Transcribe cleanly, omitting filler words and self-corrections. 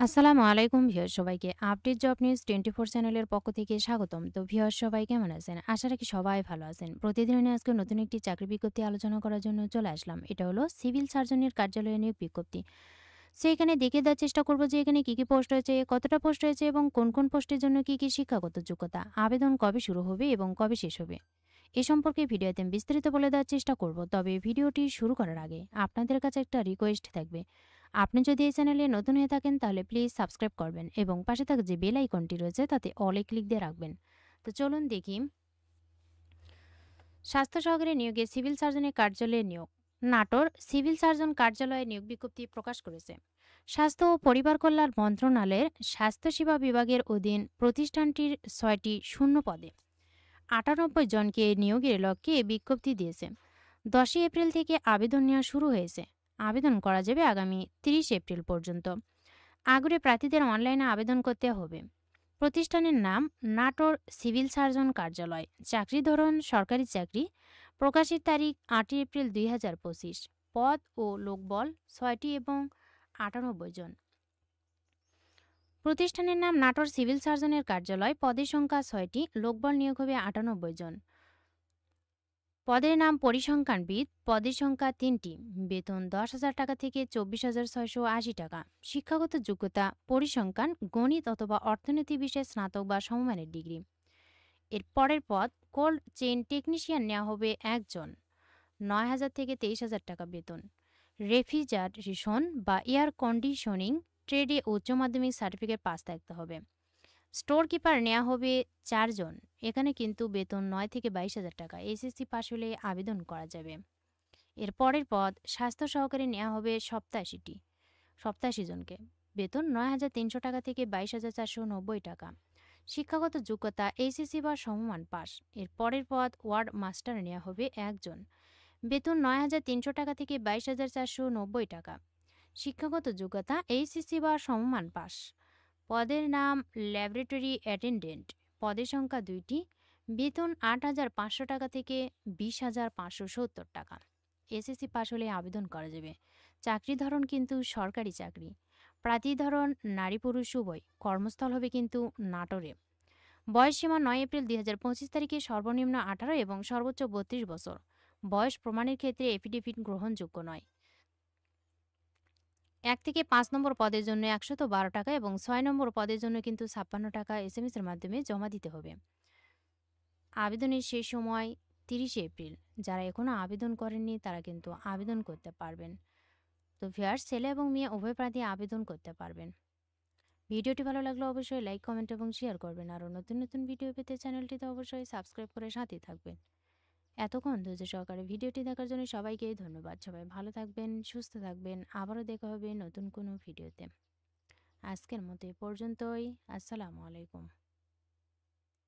আসসালামু আলাইকুম ভিউয়ার্স সবাইকে আপডেট জব নিউজ 24 চ্যানেলের পক্ষ থেকে স্বাগতম। তো ভিউয়ার্স সবাই কেমন আছেন? আশা রাখি সবাই ভালো আছেন। প্রতিদিনের আজকে নতুন একটি চাকরি বিজ্ঞপ্তি আলোচনা করার জন্য চলে আসলাম। এটা হলো সিভিল সার্জনের কার্যালয়ে নিয়োগ বিজ্ঞপ্তি। সো এখানে দেখে দেওয়ার চেষ্টা করব যে এখানে কি কি পোস্ট হয়েছে, কতটা পোস্ট হয়েছে এবং কোন কোন পোস্টের জন্য কি কি শিক্ষাগত যোগ্যতা, আবেদন কবে শুরু হবে এবং কবে শেষ হবে। এ সম্পর্কে ভিডিওতে বিস্তারিত বলে দেওয়ার চেষ্টা করব। তবে ভিডিওটি শুরু করার আগে আপনাদের কাছে একটা রিকোয়েস্ট থাকবে। আপনি যদি এই চ্যানেলে নতুন হয়ে থাকেন তাহলে প্লিজ সাবস্ক্রাইব করবেন এবং পাশে থাকা যে বেল আইকনটি রয়েছে তাতে অলে ক্লিক দিয়ে রাখবেন। তো চলুন দেখি। স্বাস্থ্য সহকারী নিয়োগে সিভিল সার্জনের কার্যালয়ে নিয়োগ। নাটোর সিভিল সার্জন কার্যালয়ে নিয়োগ বিজ্ঞপ্তি প্রকাশ করেছে স্বাস্থ্য ও পরিবার কল্যাণ মন্ত্রণালয়ের স্বাস্থ্যসেবা বিভাগের অধীন প্রতিষ্ঠানটির 6টি শূন্য পদে 98 জনকে নিয়োগের লক্ষ্যে এ বিজ্ঞপ্তি দিয়েছে। 10 এপ্রিল থেকে আবেদন নেওয়া শুরু হয়েছে। আবেদন করা যাবে আগামী 30 এপ্রিল পর্যন্ত। আগ্রহী প্রার্থীদের অনলাইনে আবেদন করতে হবে। প্রতিষ্ঠানের নাম নাটোর সিভিল সার্জন কার্যালয়। চাকরি ধরন সরকারি চাকরি। প্রকাশের তারিখ 8 এপ্রিল 2025। পদ ও লোকবল 6টি এবং 98 জন। প্রতিষ্ঠানের নাম নাটোর সিভিল সার্জনের কার্যালয়। পদের সংখ্যা 6টি। লোকবল নিয়োগ হবে 98 জন। পদের নাম পরিসংখ্যানবিদ। পদের সংখ্যা 3টি। বেতন 10,000 টাকা থেকে 24,680 টাকা। শিক্ষাগত যোগ্যতা পরিসংখ্যান, গণিত অথবা অর্থনীতি বিষয়ে স্নাতক বা সমমানের ডিগ্রি। এর পরের পদ কোল্ড চেইন টেকনিশিয়ান নেওয়া হবে 1 জন। 9,000 থেকে 23,000 টাকা বেতন। রেফ্রিজারেশন বা এয়ার কন্ডিশনিং ট্রেডে উচ্চ মাধ্যমিক সার্টিফিকেট পাস থাকতে হবে। স্টোর কিপার নেওয়া হবে 4 জন। এখানে কিন্তু বেতন 9 থেকে 22,000 টাকা। এসএসসি পাশ হলে আবেদন করা যাবে। এর পরের পদ স্বাস্থ্য সহকারী নেওয়া হবে 87 জনকে। বেতন 9,300 টাকা থেকে 22,490 টাকা। শিক্ষাগত যোগ্যতা এইচএসসি বা সমমান পাস। এর পরের পদ ওয়ার্ড মাস্টার নেওয়া হবে 1 জন। বেতন 9,300 টাকা থেকে 22,490 টাকা। শিক্ষাগত যোগ্যতা এইচএসসি বা সমমান পাস। পদের নাম ল্যাবরেটরি অ্যাটেন্ডেন্ট। পদের সংখ্যা 2টি। বেতন 8,500 টাকা থেকে 20,570 টাকা। এসএসসি পাশ হলে আবেদন করা যাবে। চাকরি ধরন কিন্তু সরকারি চাকরি। প্রার্থী ধরন নারী পুরুষ উভয়। কর্মস্থল হবে কিন্তু নাটোরে। বয়সসীমা 9 এপ্রিল 2025 তারিখে সর্বনিম্ন 18 এবং সর্বোচ্চ 32 বছর। বয়স প্রমাণের ক্ষেত্রে এফিডেভিট গ্রহণযোগ্য নয়। 1 থেকে 5 নম্বর পদের জন্য 112 টাকা এবং 6 নম্বর পদের জন্য কিন্তু 56 টাকা এসএমএস এর মাধ্যমে জমা দিতে হবে। আবেদনের শেষ সময় 30 এপ্রিল। যারা এখনও আবেদন করেননি তারা কিন্তু আবেদন করতে পারবেন। তো ভিউয়ার্স, ছেলে এবং মেয়ে উভয় প্রার্থী আবেদন করতে পারবেন। ভিডিওটি ভালো লাগলে অবশ্যই লাইক, কমেন্ট এবং শেয়ার করবেন। আরও নতুন নতুন ভিডিও পেতে চ্যানেলটিতে অবশ্যই সাবস্ক্রাইব করে সাথে থাকবেন। এতক্ষণ ধৈর্য সহকারে ভিডিওটি দেখার জন্য সবাইকে ধন্যবাদ। সবাই ভালো থাকবেন, সুস্থ থাকবেন। আবারও দেখা হবে নতুন কোনো ভিডিওতে। আজকের মতো এ পর্যন্তই। আসসালামু আলাইকুম।